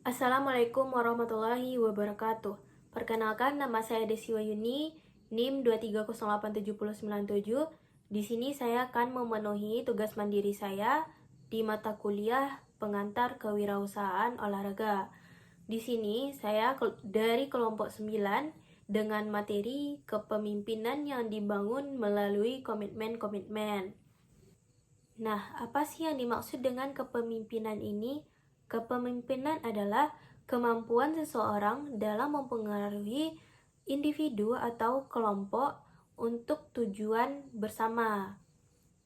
Assalamualaikum warahmatullahi wabarakatuh. Perkenalkan, nama saya Desi Wayuni, NIM 2308797. Di sini saya akan memenuhi tugas mandiri saya di mata kuliah pengantar kewirausahaan olahraga. Di sini saya dari kelompok 9 dengan materi kepemimpinan yang dibangun melalui komitmen-komitmen. Nah, apa sih yang dimaksud dengan kepemimpinan ini? Kepemimpinan adalah kemampuan seseorang dalam mempengaruhi individu atau kelompok untuk tujuan bersama.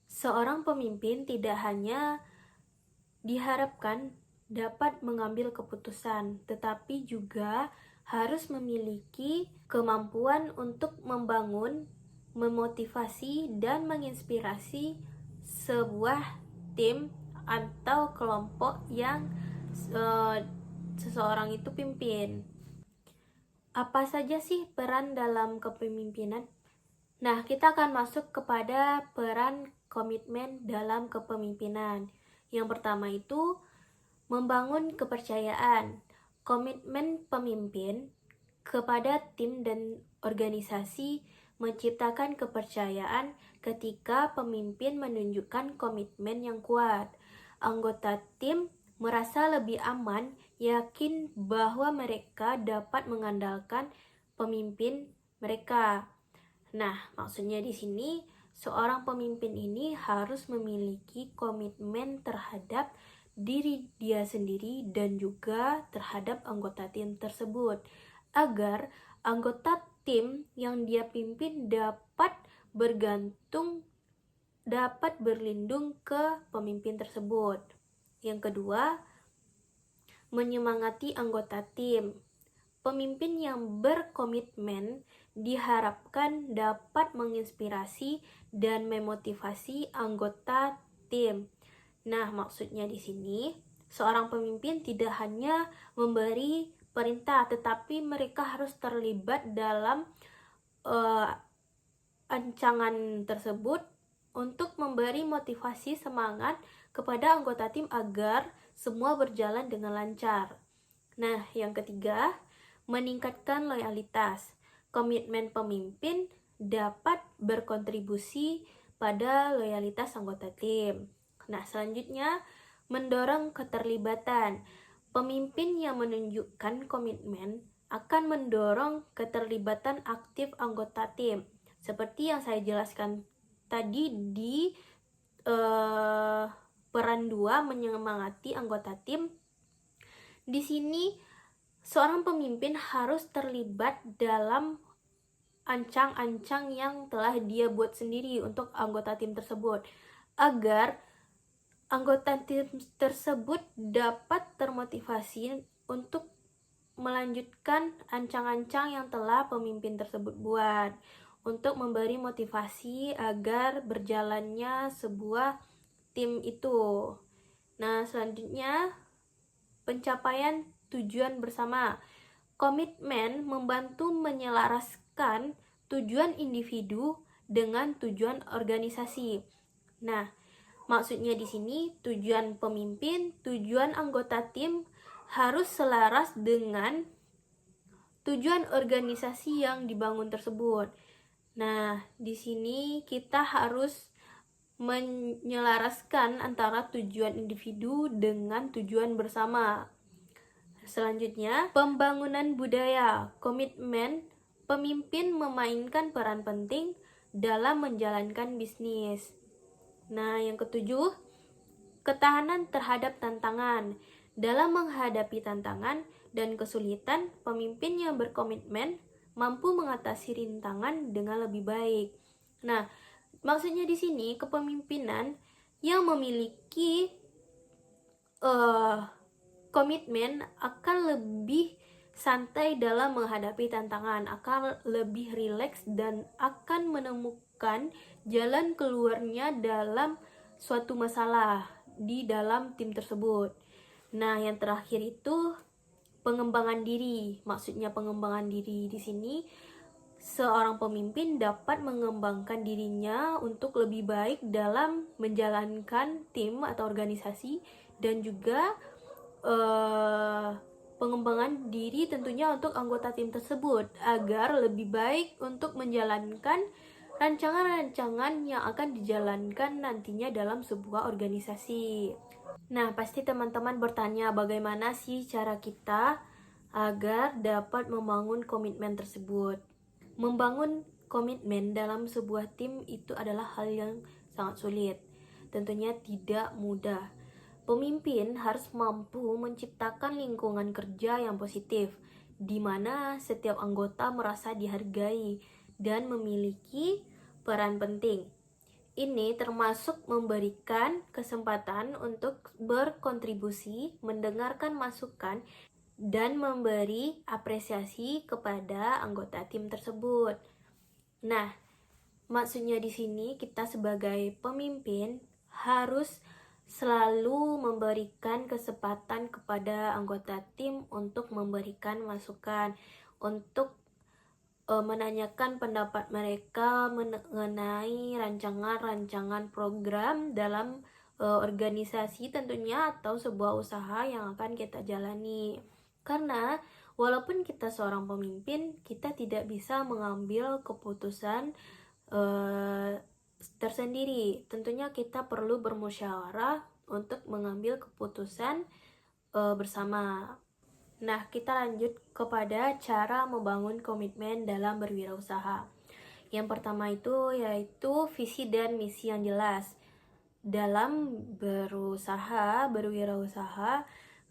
Seorang pemimpin tidak hanya diharapkan dapat mengambil keputusan, tetapi juga harus memiliki kemampuan untuk membangun, memotivasi, dan menginspirasi sebuah tim atau kelompok yang seseorang itu pimpin. Apa saja sih peran dalam kepemimpinan? Nah, kita akan masuk kepada peran komitmen dalam kepemimpinan. Yang pertama itu membangun kepercayaan. Komitmen pemimpin kepada tim dan organisasi menciptakan kepercayaan ketika pemimpin menunjukkan komitmen yang kuat. Anggota tim merasa lebih aman, yakin bahwa mereka dapat mengandalkan pemimpin mereka. Nah, maksudnya di sini seorang pemimpin ini harus memiliki komitmen terhadap diri dia sendiri dan juga terhadap anggota tim tersebut agar anggota tim yang dia pimpin dapat berlindung ke pemimpin tersebut. Yang kedua, menyemangati anggota tim. Pemimpin yang berkomitmen diharapkan dapat menginspirasi dan memotivasi anggota tim. Nah, maksudnya di sini, seorang pemimpin tidak hanya memberi perintah, tetapi mereka harus terlibat dalam ancangan tersebut untuk memberi motivasi semangat kepada anggota tim agar semua berjalan dengan lancar. Nah, yang ketiga, meningkatkan loyalitas. Komitmen pemimpin dapat berkontribusi pada loyalitas anggota tim. Nah, selanjutnya, mendorong keterlibatan. Pemimpin yang menunjukkan komitmen akan mendorong keterlibatan aktif anggota tim. Seperti yang saya jelaskan tadi di peran 2, menyemangati anggota tim. Di sini seorang pemimpin harus terlibat dalam ancang-ancang yang telah dia buat sendiri untuk anggota tim tersebut agar anggota tim tersebut dapat termotivasi untuk melanjutkan ancang-ancang yang telah pemimpin tersebut buat untuk memberi motivasi agar berjalannya sebuah tim itu. Nah, selanjutnya pencapaian tujuan bersama. Komitmen membantu menyelaraskan tujuan individu dengan tujuan organisasi. Nah, maksudnya di sini tujuan pemimpin, tujuan anggota tim harus selaras dengan tujuan organisasi yang dibangun tersebut. Nah, di sini kita harus menyelaraskan antara tujuan individu dengan tujuan bersama. Selanjutnya, pembangunan budaya. Komitmen pemimpin memainkan peran penting dalam menjalankan bisnis. Nah, yang ketujuh, ketahanan terhadap tantangan. Dalam menghadapi tantangan dan kesulitan, pemimpin yang berkomitmen mampu mengatasi rintangan dengan lebih baik. Nah, maksudnya di sini kepemimpinan yang memiliki komitmen akan lebih santai dalam menghadapi tantangan, akan lebih rileks dan akan menemukan jalan keluarnya dalam suatu masalah di dalam tim tersebut. Nah, yang terakhir itu pengembangan diri. Maksudnya pengembangan diri di sini seorang pemimpin dapat mengembangkan dirinya untuk lebih baik dalam menjalankan tim atau organisasi dan juga pengembangan diri tentunya untuk anggota tim tersebut agar lebih baik untuk menjalankan rancangan-rancangan yang akan dijalankan nantinya dalam sebuah organisasi. Nah, pasti teman-teman bertanya bagaimana sih cara kita agar dapat membangun komitmen tersebut. Membangun komitmen dalam sebuah tim itu adalah hal yang sangat sulit. Tentunya tidak mudah. Pemimpin harus mampu menciptakan lingkungan kerja yang positif, di mana setiap anggota merasa dihargai dan memiliki peran penting. Ini termasuk memberikan kesempatan untuk berkontribusi, mendengarkan masukan, dan memberi apresiasi kepada anggota tim tersebut. Nah, maksudnya di sini kita sebagai pemimpin harus selalu memberikan kesempatan kepada anggota tim untuk memberikan masukan, untuk menanyakan pendapat mereka mengenai rancangan-rancangan program dalam organisasi tentunya atau sebuah usaha yang akan kita jalani. Karena walaupun kita seorang pemimpin, kita tidak bisa mengambil keputusan tersendiri. Tentunya kita perlu bermusyawarah untuk mengambil keputusan bersama. Nah, kita lanjut kepada cara membangun komitmen dalam berwirausaha. Yang pertama itu yaitu visi dan misi yang jelas. Dalam berwirausaha,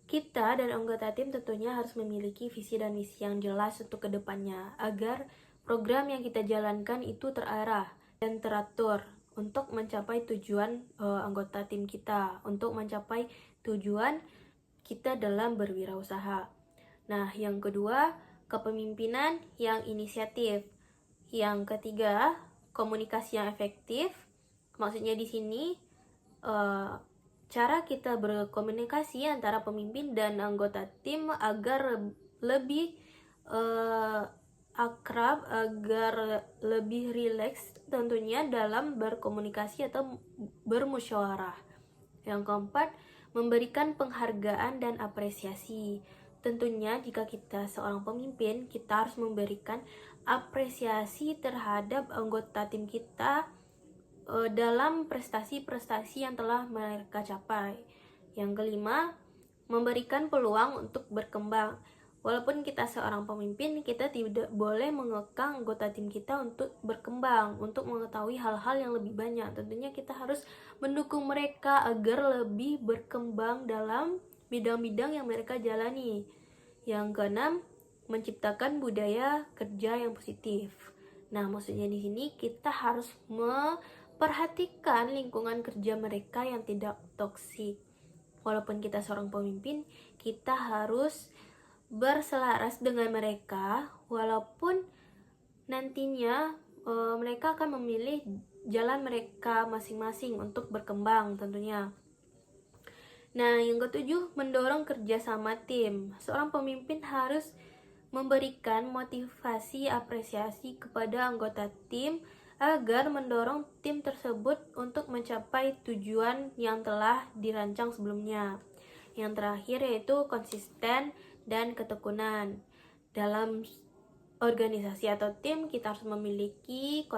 kita dan anggota tim tentunya harus memiliki visi dan misi yang jelas untuk kedepannya, agar program yang kita jalankan itu terarah dan teratur untuk mencapai tujuan anggota tim kita, untuk mencapai tujuan kita dalam berwirausaha. Nah, yang kedua, kepemimpinan yang inisiatif. Yang ketiga, komunikasi yang efektif. Maksudnya di sini cara kita berkomunikasi antara pemimpin dan anggota tim agar lebih akrab, agar lebih rileks tentunya dalam berkomunikasi atau bermusyawarah. Yang keempat, memberikan penghargaan dan apresiasi. Tentunya jika kita seorang pemimpin, kita harus memberikan apresiasi terhadap anggota tim kita dalam prestasi-prestasi yang telah mereka capai. Yang kelima, memberikan peluang untuk berkembang. Walaupun kita seorang pemimpin, kita tidak boleh mengekang anggota tim kita untuk berkembang, untuk mengetahui hal-hal yang lebih banyak. Tentunya kita harus mendukung mereka agar lebih berkembang dalam bidang-bidang yang mereka jalani. Yang keenam, menciptakan budaya kerja yang positif. Nah, maksudnya di sini kita harus memperhatikan lingkungan kerja mereka yang tidak toksik. Walaupun kita seorang pemimpin, kita harus berselaras dengan mereka, walaupun nantinya mereka akan memilih jalan mereka masing-masing untuk berkembang tentunya. Nah, yang ketujuh, mendorong kerjasama tim. Seorang pemimpin harus memberikan motivasi apresiasi kepada anggota tim agar mendorong tim tersebut untuk mencapai tujuan yang telah dirancang sebelumnya. Yang terakhir yaitu konsisten dan ketekunan. Dalam organisasi atau tim, kita harus memiliki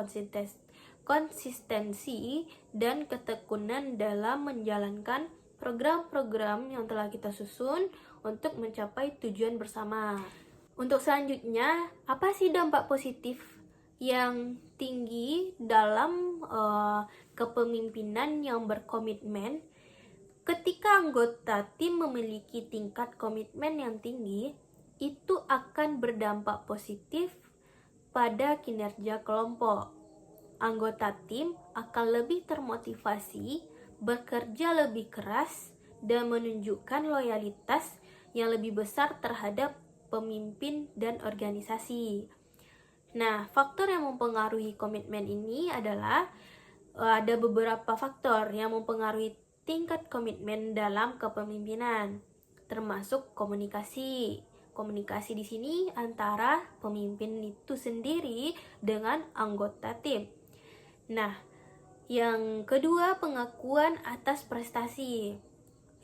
konsistensi dan ketekunan dalam menjalankan program-program yang telah kita susun untuk mencapai tujuan bersama. Untuk selanjutnya, apa sih dampak positif yang tinggi dalam kepemimpinan yang berkomitmen? Ketika anggota tim memiliki tingkat komitmen yang tinggi, itu akan berdampak positif pada kinerja kelompok. Anggota tim akan lebih termotivasi, bekerja lebih keras, dan menunjukkan loyalitas yang lebih besar terhadap pemimpin dan organisasi. Nah, faktor yang mempengaruhi komitmen ini adalah ada beberapa faktor yang mempengaruhi tingkat komitmen dalam kepemimpinan, termasuk komunikasi. Komunikasi di sini antara pemimpin itu sendiri dengan anggota tim. Nah, yang kedua, pengakuan atas prestasi.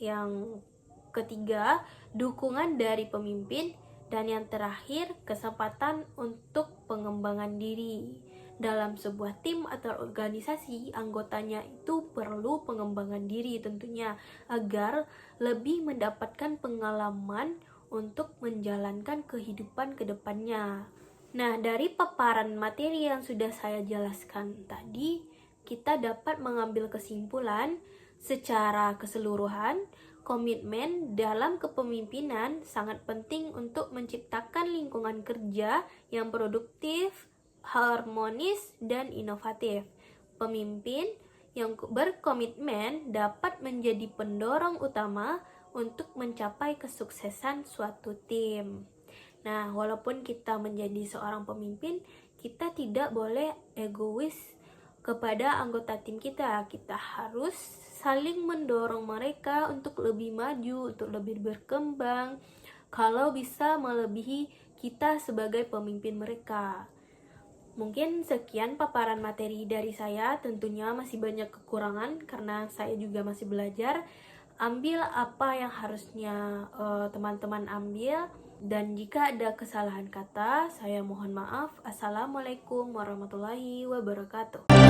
Yang ketiga, dukungan dari pemimpin. Dan yang terakhir, kesempatan untuk pengembangan diri. Dalam sebuah tim atau organisasi, anggotanya itu perlu pengembangan diri tentunya agar lebih mendapatkan pengalaman untuk menjalankan kehidupan ke depannya. Nah, dari paparan materi yang sudah saya jelaskan tadi, kita dapat mengambil kesimpulan secara keseluruhan. Komitmen dalam kepemimpinan sangat penting untuk menciptakan lingkungan kerja yang produktif, harmonis, dan inovatif. Pemimpin yang berkomitmen dapat menjadi pendorong utama untuk mencapai kesuksesan suatu tim. Nah, walaupun kita menjadi seorang pemimpin, kita tidak boleh egois kepada anggota tim kita. Kita harus saling mendorong mereka untuk lebih maju, untuk lebih berkembang, kalau bisa melebihi kita sebagai pemimpin mereka. Mungkin sekian paparan materi dari saya, tentunya masih banyak kekurangan karena saya juga masih belajar. Ambil apa yang harusnya teman-teman ambil, dan jika ada kesalahan kata, saya mohon maaf. Assalamualaikum warahmatullahi wabarakatuh.